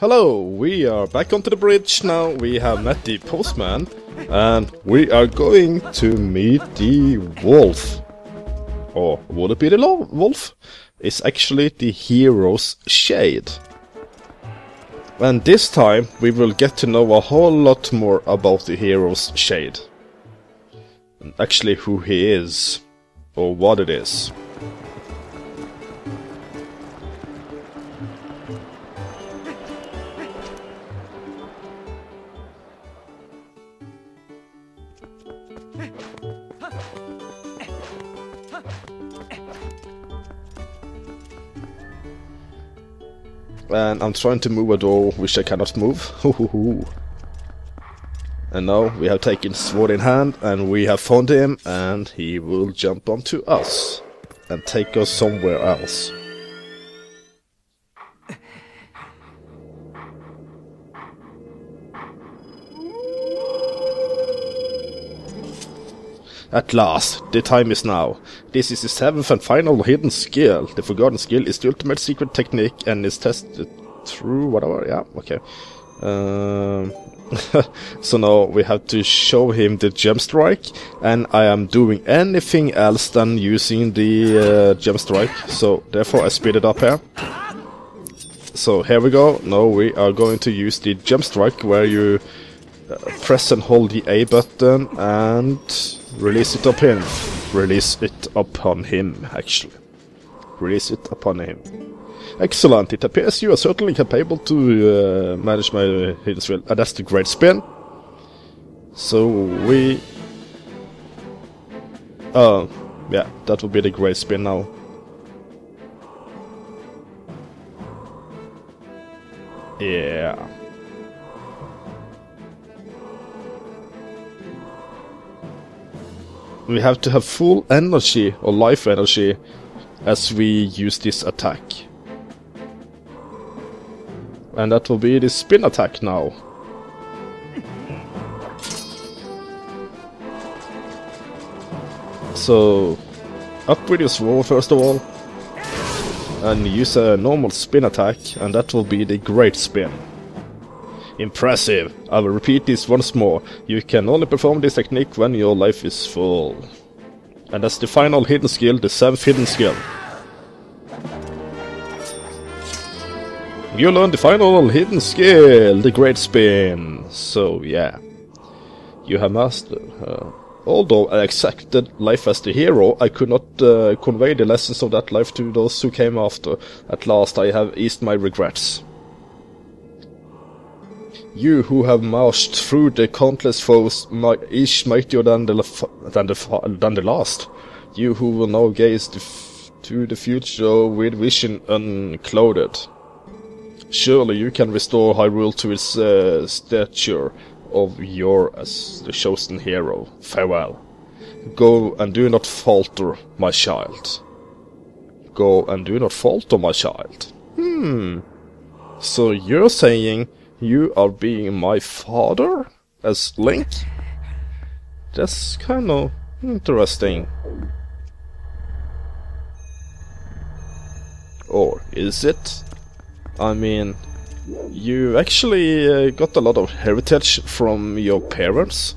Hello, we are back onto the bridge now. We have met the postman and we are going to meet the wolf. Or would it be the wolf? It's actually the hero's shade. And this time we will get to know a whole lot more about the hero's shade. And actually who he is, or what it is. And I'm trying to move a door which I cannot move. And now we have taken sword in hand and we have found him, and he will jump onto us and take us somewhere else. At last, the time is now. This is the 7th and final hidden skill. The forgotten skill is the ultimate secret technique and is tested through whatever, yeah, okay. So now we have to show him the gem strike, and I am doing anything else than using the gem strike, so therefore I speed it up here. So here we go. Now we are going to use the gem strike, where you press and hold the A button and release it upon him. Release it upon him, actually. Release it upon him. Excellent. It appears you are certainly capable to manage my hidden skill. And that's the great spin. So we... yeah, that will be the great spin now. Yeah. We have to have full energy, or life energy, as we use this attack. And that will be the spin attack now. So, up with your sword first of all, and use a normal spin attack, and that will be the great spin. Impressive! I will repeat this once more. You can only perform this technique when your life is full. And that's the final hidden skill, the 7th hidden skill. You learned the final hidden skill, the great spin. So yeah, you have mastered. Although I accepted life as the hero, I could not convey the lessons of that life to those who came after. At last I have eased my regrets. You who have marched through the countless foes, each mightier than the last. You who will now gaze to the future with vision unclouded. Surely you can restore Hyrule to its stature of yore as the chosen hero. Farewell. Go and do not falter, my child. Go and do not falter, my child. So you're saying you are being my father as Link? That's kind of interesting. Or is it? I mean, you actually got a lot of heritage from your parents.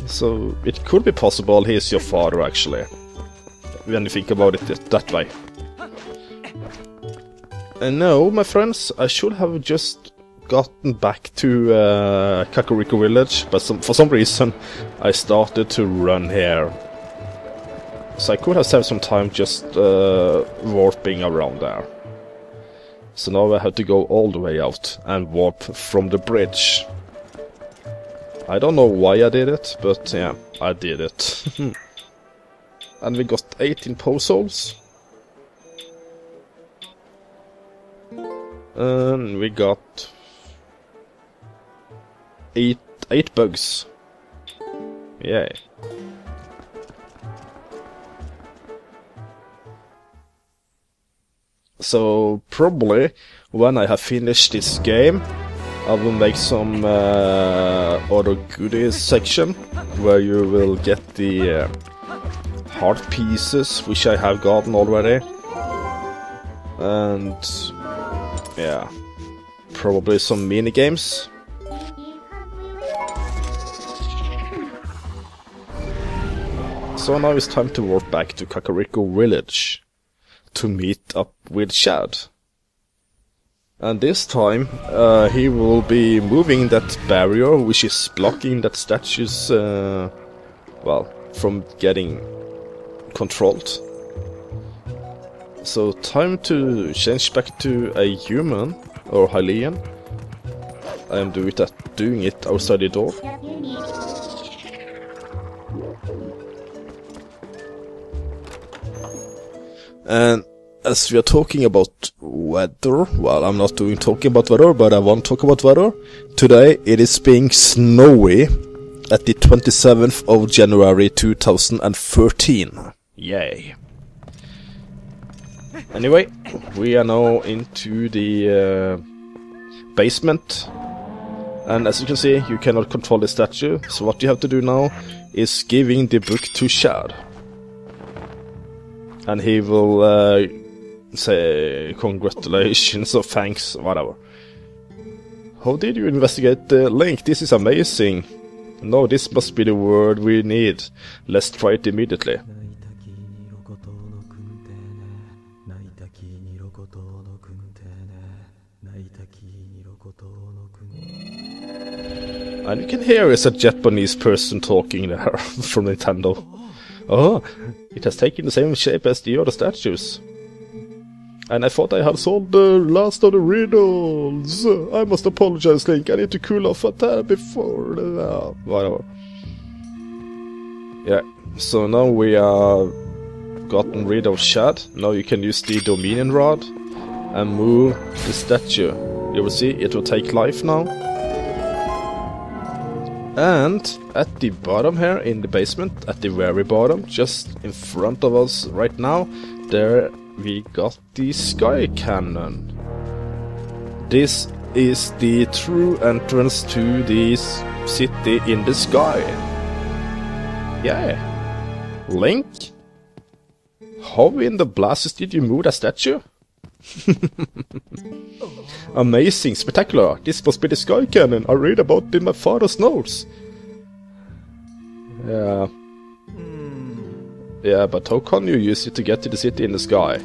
So it could be possible he's your father actually, when you think about it that way. And no, my friends, I should have just gotten back to Kakariko village, but for some reason I started to run here. So I could have saved some time just warping around there. So now I have to go all the way out and warp from the bridge. I don't know why I did it, but yeah, I did it. And we got 18 puzzles. And we got 8 bugs. Yay. So probably when I have finished this game, I will make some other goodies section where you will get the heart pieces, which I have gotten already. And yeah, probably some mini games. So now it's time to walk back to Kakariko Village to meet up with Chad. And this time he will be moving that barrier which is blocking that statue's well, from getting controlled. So time to change back to a human or Hylian. I am doing it outside the door. And as we are talking about weather, well, I'm not talking about weather, but I want to talk about weather. Today it is being snowy at the 27th of January 2013. Yay. Anyway, we are now into the basement. And as you can see, you cannot control the statue. So what you have to do now is giving the book to Chad. And he will say congratulations or thanks, whatever. How did you investigate the link? This is amazing. No, this must be the word we need. Let's try it immediately. And you can hear it's a Japanese person talking there from Nintendo. Oh, it has taken the same shape as the other statues. And I thought I had solved the last of the riddles. I must apologize, Link. I need to cool off a tad before the... whatever. Yeah, so now we are gotten rid of Chad. Now you can use the Dominion Rod and move the statue. You will see it will take life now. And at the bottom here in the basement, at the very bottom, just in front of us right now, there we got the sky cannon. This is the true entrance to this city in the sky. Yeah. Link? How in the blasters did you move that statue? Amazing, spectacular. This must be the sky cannon I read about in my father's notes. Yeah. Yeah, but how can you use it to get to the city in the sky?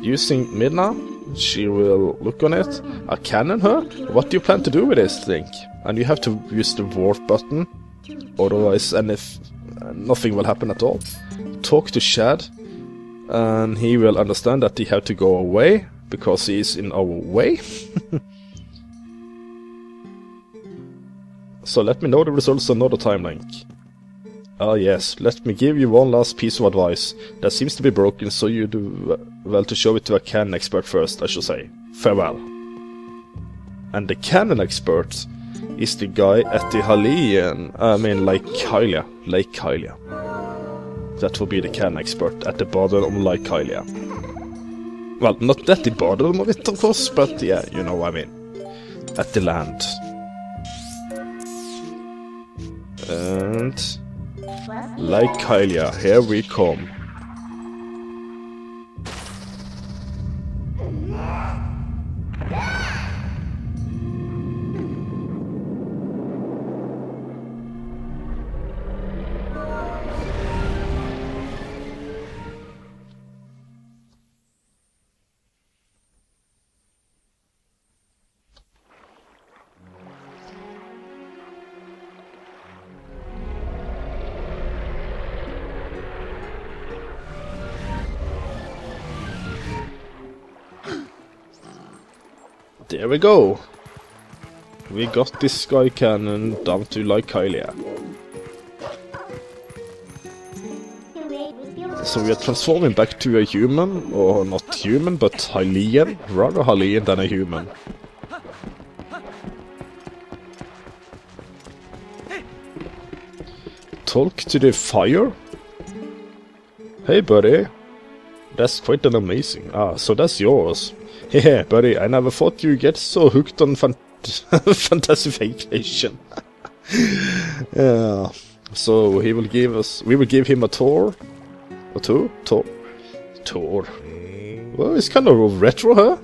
Using Midna, she will look on it. A cannon, huh? What do you plan to do with this thing? And you have to use the warp button. Otherwise, nothing will happen at all. Talk to Chad. And he will understand that he have to go away, because he is in our way. So let me know the results another time, Link. Ah yes, let me give you one last piece of advice. That seems to be broken, so you do well to show it to a cannon expert first, I should say. Farewell. And the cannon expert is the guy at the Lake Hylia. That will be the cannon expert at the bottom of Lake Hylia. Well, not at the bottom of it, of course, but yeah, you know what I mean. At the land. And... Lake Hylia, here we come. There we go. We got this sky cannon down to Lake Hylia. So we are transforming back to a human, or not human, but Hylian. Rather Hylian than a human. Talk to the fire? Hey buddy. That's quite an amazing... Ah, so that's yours. Yeah, buddy, I never thought you'd get so hooked on fantasification. Yeah. So we will give him a tour. A tour? Tour. Well, it's kind of retro, huh?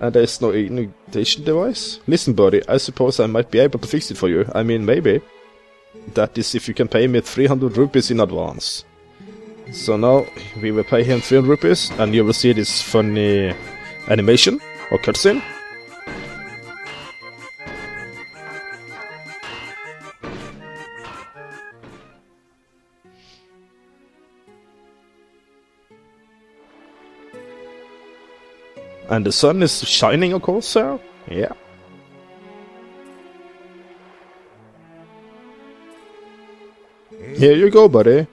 And there's no ignition device? Listen, buddy, I suppose I might be able to fix it for you. I mean, maybe. That is if you can pay me 300 rupees in advance. So now we will pay him 300 rupees, and you will see this funny animation or cutscene. And the sun is shining, of course, sir. Yeah. Here you go, buddy.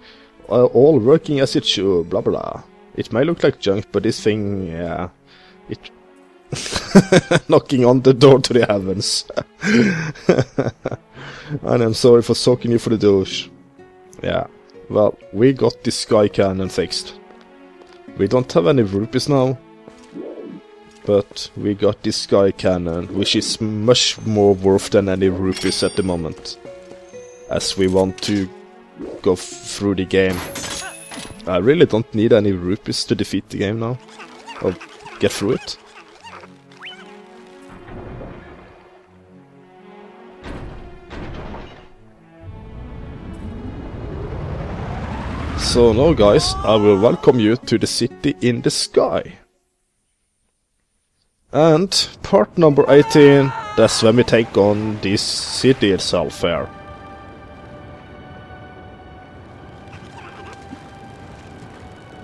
All working as it should, blah blah. It may look like junk, but this thing, yeah. It... knocking on the door to the heavens. And I'm sorry for soaking you for the douche. Yeah. Well, we got this sky cannon fixed. We don't have any rupees now. But we got this sky cannon, which is much more worth than any rupees at the moment. As we want to go through the game. I really don't need any rupees to defeat the game now. Or get through it. So now guys, I will welcome you to the city in the sky. And part number 18, that's when we take on this city itself here.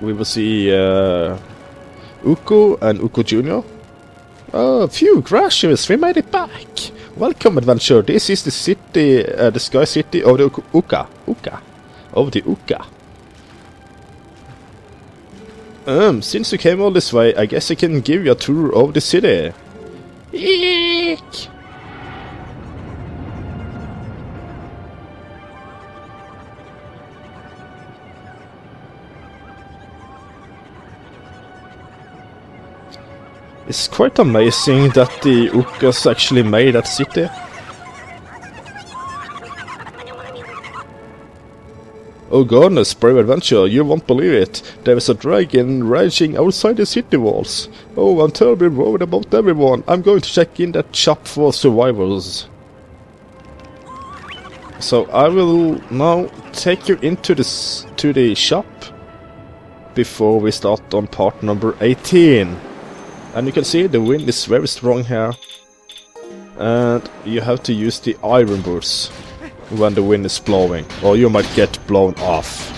We will see Uko and Uko Jr. Oh, phew, gracious, we made it back! Welcome, adventure. This is the city, the sky city of the Uka. Of the Uka. Since you came all this way, I guess I can give you a tour of the city. Eek! It's quite amazing that the Ukas actually made that city. Oh goodness, brave adventure, you won't believe it. There is a dragon raging outside the city walls. Oh, I'm terribly worried about everyone. I'm going to check in that shop for survivors. So I will now take you into the shop before we start on part number 18. And you can see the wind is very strong here. And you have to use the iron boots when the wind is blowing, or you might get blown off.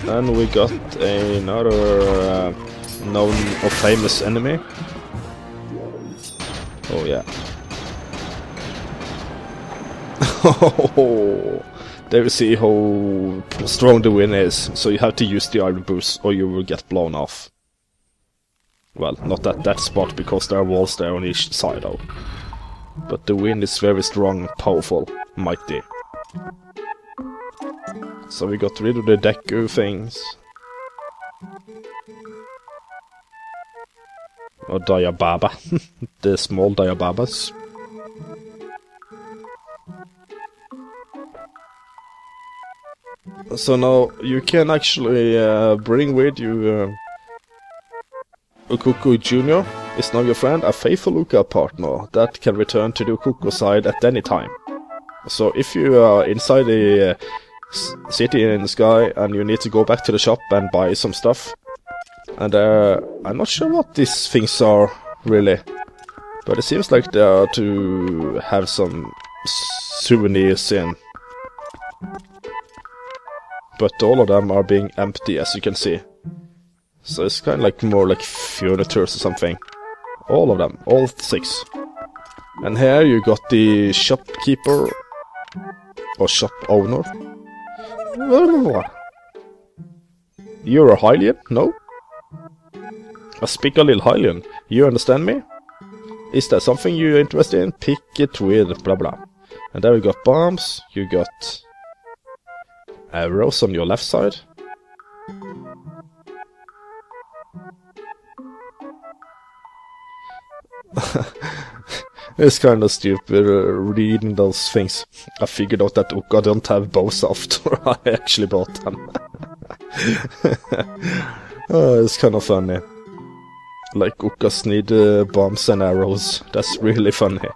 Then we got another known or famous enemy. Oh yeah. There you see how strong the wind is, so you have to use the iron boots or you will get blown off. Well, not at that spot because there are walls there on each side though. But the wind is very strong, powerful, mighty. So we got rid of the Deku things. Or Diababa. The small Diababas. So now you can actually bring with you Ukuko Jr. is now your friend, a faithful Uka partner that can return to the Ukuko side at any time. So if you are inside the city in the sky and you need to go back to the shop and buy some stuff, and I'm not sure what these things are really, but it seems like they are to have some souvenirs in. But all of them are being empty, as you can see. So it's kind of like more like furniture or something. All of them, all 6. And here you got the shopkeeper or shop owner. You're a Hylian? No? I speak a little Hylian. You understand me? Is that something you're interested in? Pick it with blah blah. And there we got bombs. You got arrows on your left side. It's kind of stupid reading those things. I figured out that Ukka don't have bows after I actually bought them. It's kind of funny. Like Ukkas need bombs and arrows. That's really funny.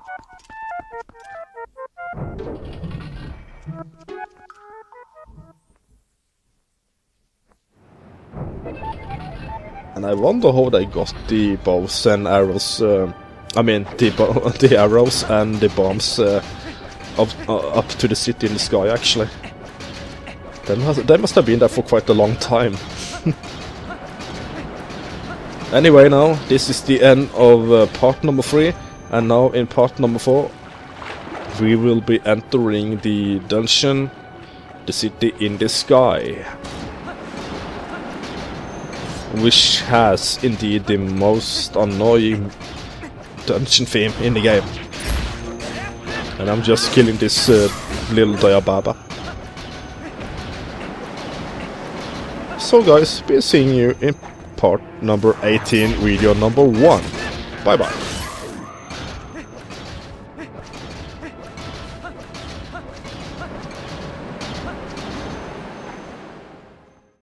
And I wonder how they got the bows and arrows. I mean, the arrows and the bombs up to the city in the sky. Actually, they must have been there for quite a long time. Anyway, now this is the end of part number 3, and now in part number 4, we will be entering the dungeon, the city in the sky, which has indeed the most annoying dungeon theme in the game. And I'm just killing this little Diababa. So guys, be seeing you in part number 18, video number 1. Bye bye.